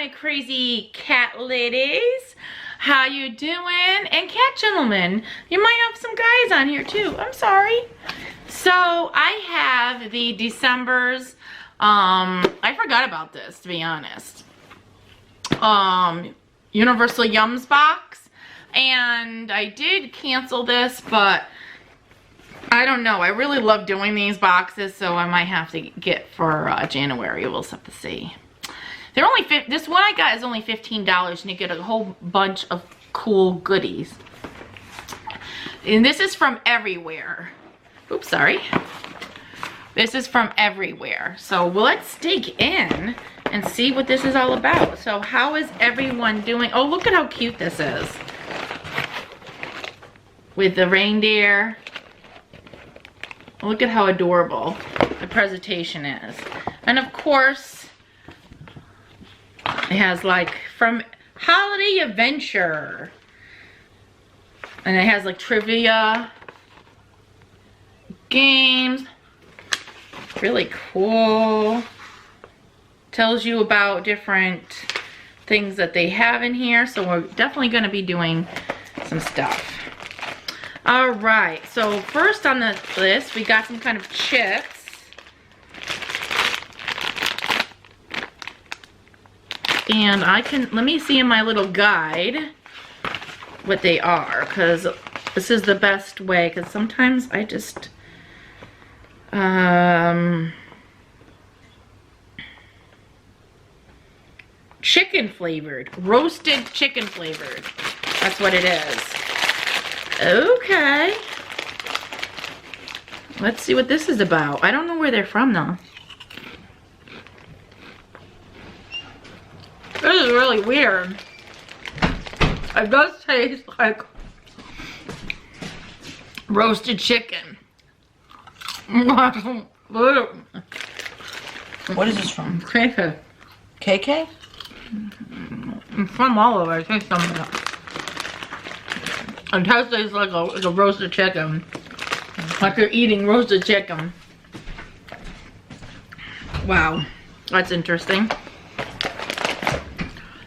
my crazy cat ladies. How you doing? And cat gentlemen. You might have some guys on here too. I'm sorry. So I have the December's, I forgot about this, to be honest. Universal Yums box. And I did cancel this, but I don't know. I really love doing these boxes, so I might have to get for January. We'll have to see. They're only this one I got is only $15, and you get a whole bunch of cool goodies. And this is from Everywhere. Oops, sorry. This is from Everywhere. So let's dig in and see what this is all about. So how is everyone doing? Oh, look at how cute this is. With the reindeer. Look at how adorable the presentation is. And of course, it has like from Holiday Adventure. And it has like trivia, games. Really cool. Tells you about different things that they have in here. So we're definitely going to be doing some stuff. All right, so first on the list, we got some kind of chips. And let me see in my little guide what they are, because this is the best way, because sometimes I just, chicken flavored, roasted chicken flavored. That's what it is. Okay. Let's see what this is about. I don't know where they're from though. This is really weird. It does taste like roasted chicken. What is this from? KK. KK? It's from all over. I taste some of it. It tastes like a roasted chicken. Like you're eating roasted chicken. Wow. That's interesting.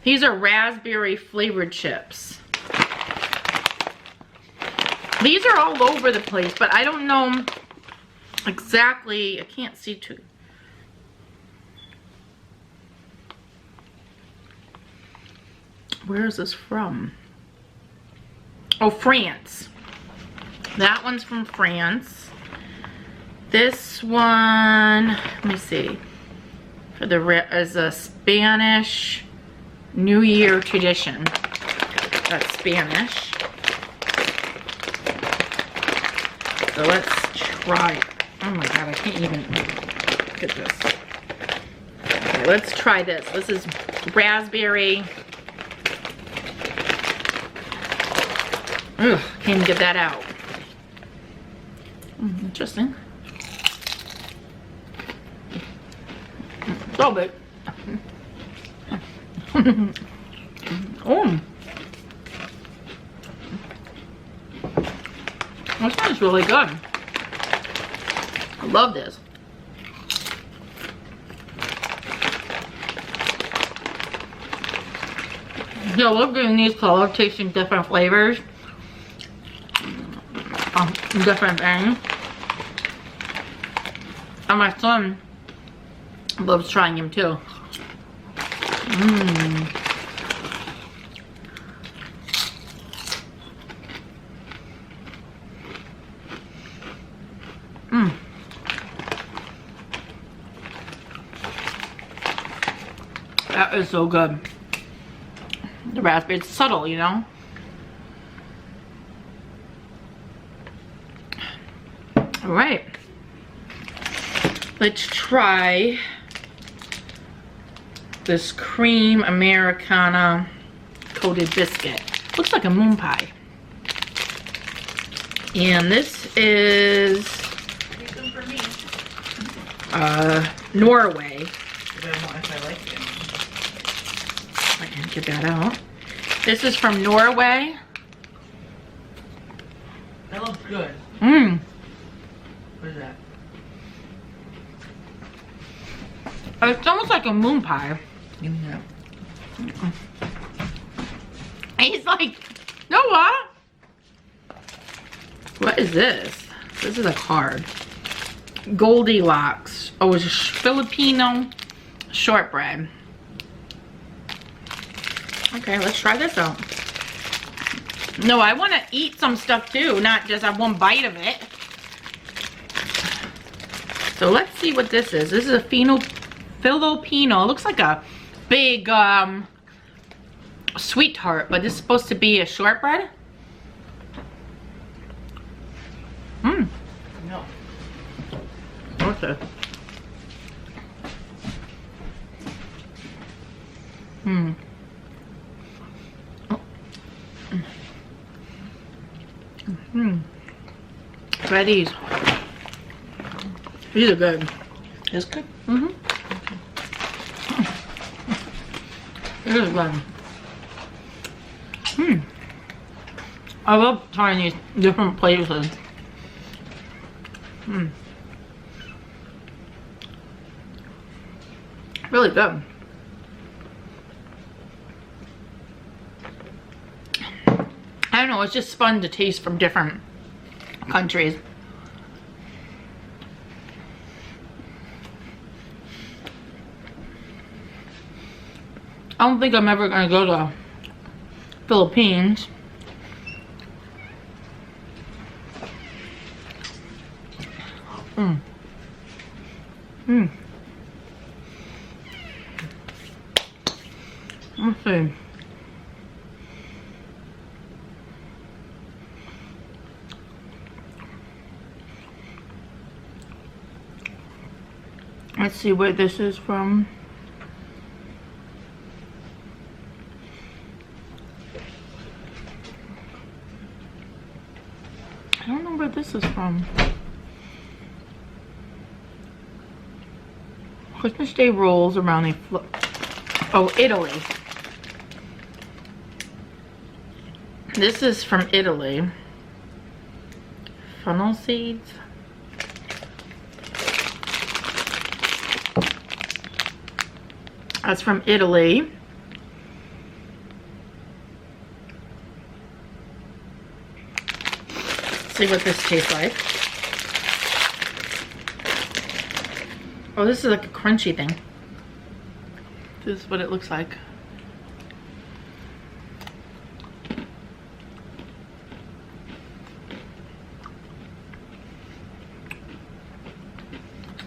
These are raspberry flavored chips. These are all over the place, but I don't know exactly. I can't see too. Where is this from? Oh, France. That one's from France. This one, let me see. For the is a Spanish New Year tradition. That's Spanish. So let's try it. Oh my god, I can't even look at this. Okay, let's try this. This is raspberry. Ugh, can't even get that out. Interesting. So big. Oh. This one's really good. I love this. Yeah, look at these colors, tasting different flavors. Different things. And my son loves trying them too. That is so good. The raspberry, it's subtle, you know? All right, let's try this cream Americana coated biscuit. Looks like a moon pie. And this is Norway. I can't get that out. This is from Norway. That looks good. What is that? It's almost like a moon pie. Yeah. He's like, you know what? What is this? This is a card. Goldilocks. Oh, it's a Filipino shortbread. Okay, let's try this out. No, I want to eat some stuff too, not just have one bite of it. So let's see what this is. This is a Filipino. It looks like a big sweet tart, but this is supposed to be a shortbread. Mmm. No. Okay. Hmm. Hmm. Try these. These are good. It's good. Mm-hmm. These are good. Hmm. I love trying these different places. Hmm. Really good. I don't know, it's just fun to taste from different countries. I don't think I'm ever gonna go to Philippines. Mm. Mm. Let's see. Let's see where this is from. I don't know where this is from. Christmas Day rolls around a oh, Italy. This is from Italy. Funnel seeds. That's from Italy. Let's see what this tastes like. Oh, this is like a crunchy thing. This is what it looks like.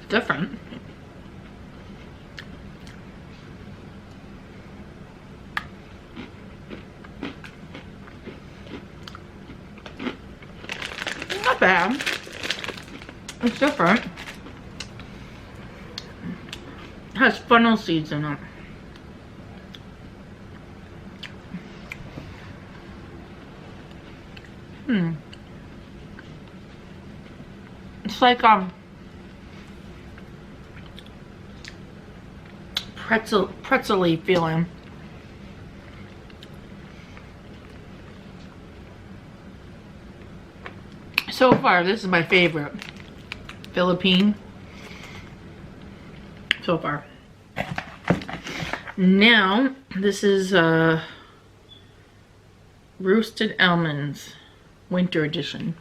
Different. Not bad. It's different. It has funnel seeds in it. It's like pretzel-y feeling. So far, this is my favorite Philippine so far. Now, this is Roasted Almonds Winter Edition.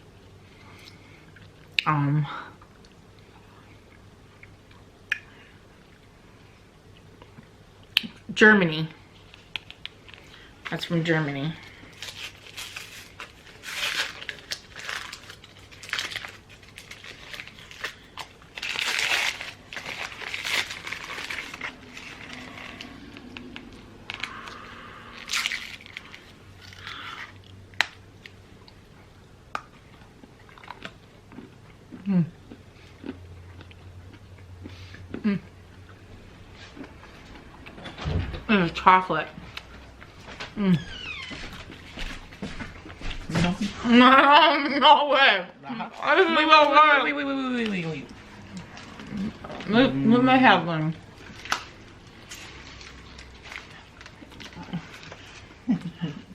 Germany. That's from Germany. Chocolate. No. No way. Wait. Let me have one.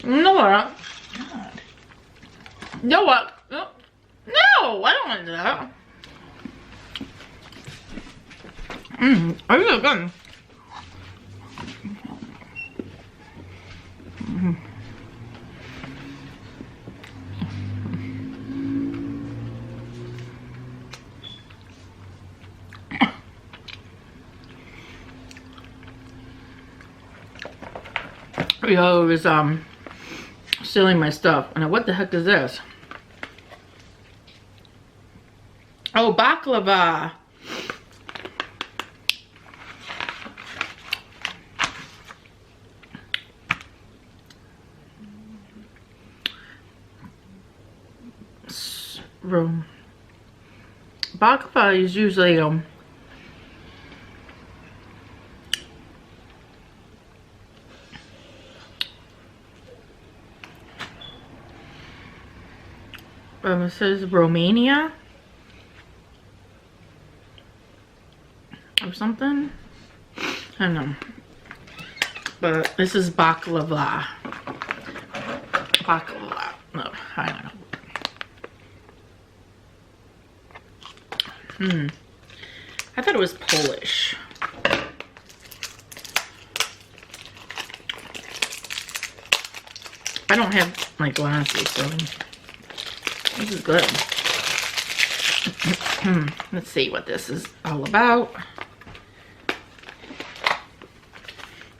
You know what? God. You know what? No, I don't want to do that. Are you good? Yo is stealing my stuff. And what the heck is this? Oh, baklava. Baklava is usually it says Romania or something. I don't know. But this is baklava. Baklava. No, I don't know. I thought it was Polish. I don't have my glasses, so this is good. Let's see what this is all about.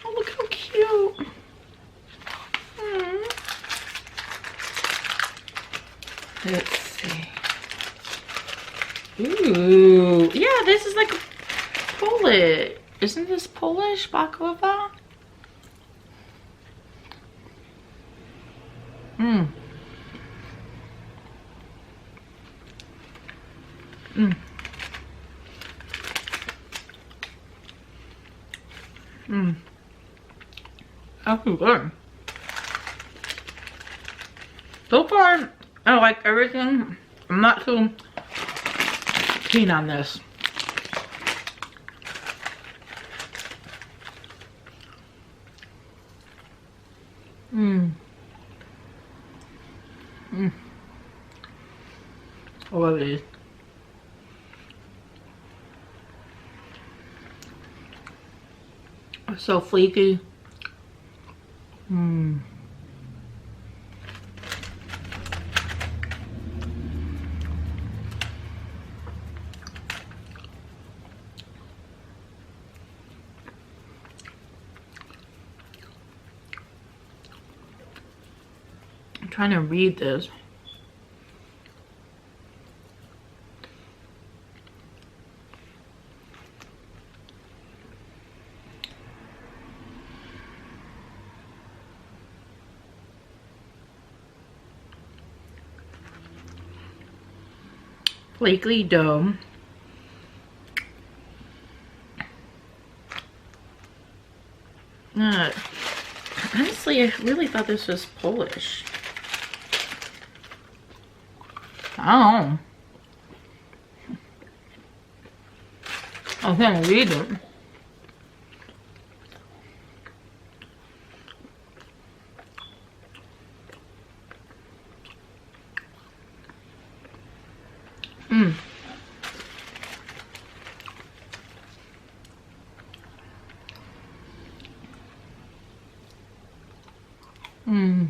Oh, look how cute. Let's see. Ooh, yeah, this is like Polish. Isn't this Polish baklava? Mmm. Mmm. Mmm. That's good. So far, I like everything. I'm not too keen on this. Mmm. Mmm. I love these. So flaky. Mmm. I'm trying to read this. Flaky dough. Honestly, I really thought this was Polish. I don't know. I can't read it. Mmm. Mmm.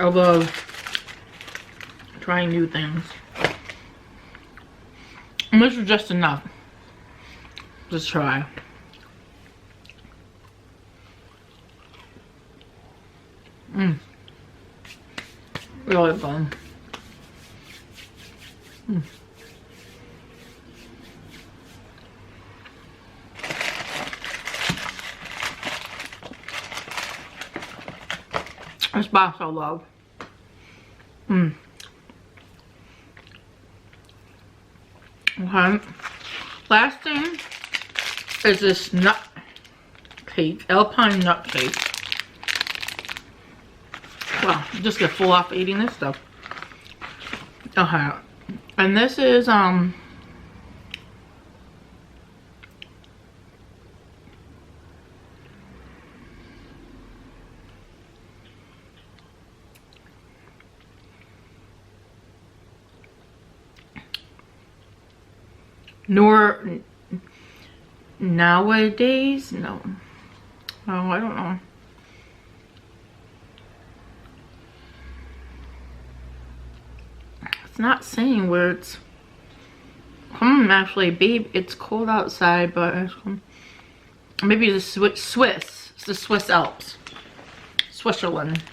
I love trying new things. And this is just enough. Just try. Mmm. Really fun. Mmm. This box I love. Mmm. Okay. Last thing is this nut cake, Alpine nut cake. Wow, you just get full off eating this stuff. Okay. And this is nowadays? No. Oh, I don't know. It's not saying where it's. Actually, babe, it's cold outside, but maybe the Swiss. It's the Swiss Alps. Switzerland.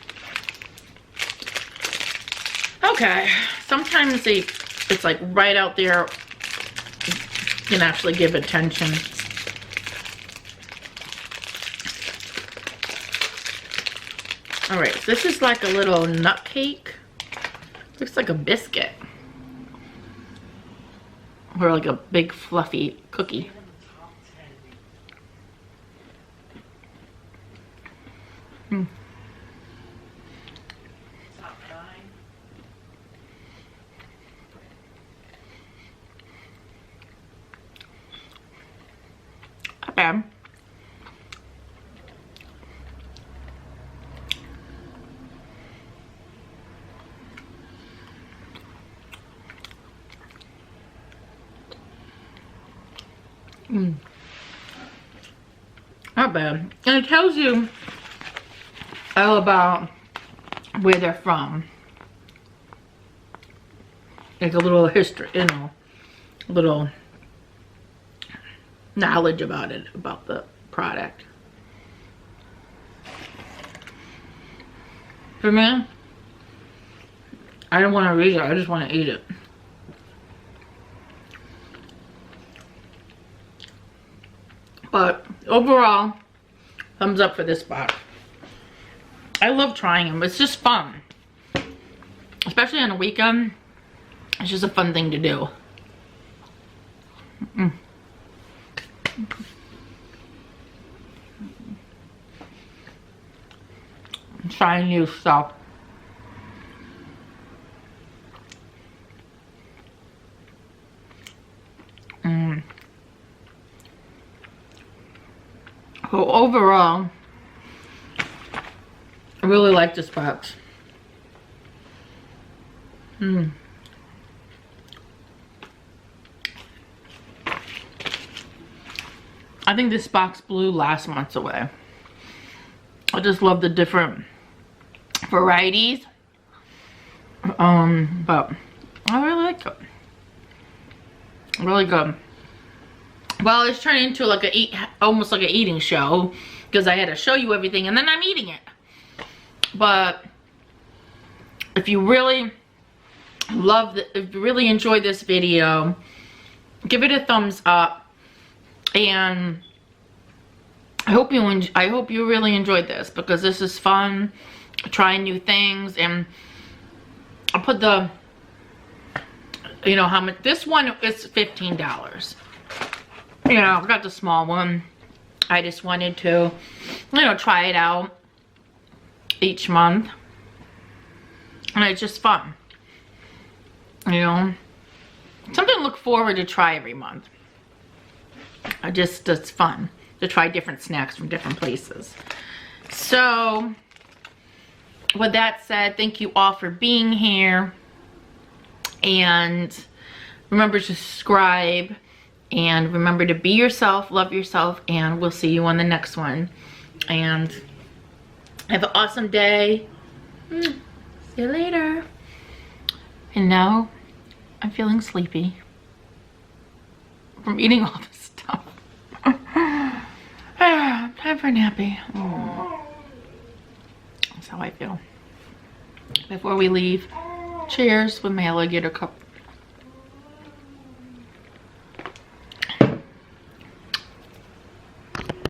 Okay. Sometimes it's like right out there. You can actually give attention. Alright, so this is like a little nut cake. Looks like a biscuit. Or like a big fluffy cookie. Not bad. Not bad. And it tells you all about where they're from. Like a little history, you know, a little knowledge about it, about the product. For me, I don't want to read it, I just want to eat it. But overall, thumbs up for this box. I love trying them. It's just fun. Especially on a weekend. It's just a fun thing to do. Trying new stuff. So overall, I really like this box. I think this box blew last month's away. I just love the different varieties. But I really like it. Really good. Well, it's turned into like almost like an eating show because I had to show you everything and then I'm eating it. But if you really if you really enjoyed this video, give it a thumbs up, and I hope you really enjoyed this because this is fun, trying new things. And I'll put the, you know, how much this one is $15. You know, I got the small one. I just wanted to, you know, try it out each month. And it's just fun. You know, something to look forward to try every month. It's fun to try different snacks from different places. So, with that said, thank you all for being here. And remember to subscribe. And remember to be yourself, love yourself, and we'll see you on the next one. And have an awesome day. See you later. And now I'm feeling sleepy from eating all this stuff. Time for a nappy. That's how I feel. Before we leave, cheers with my alligator cup.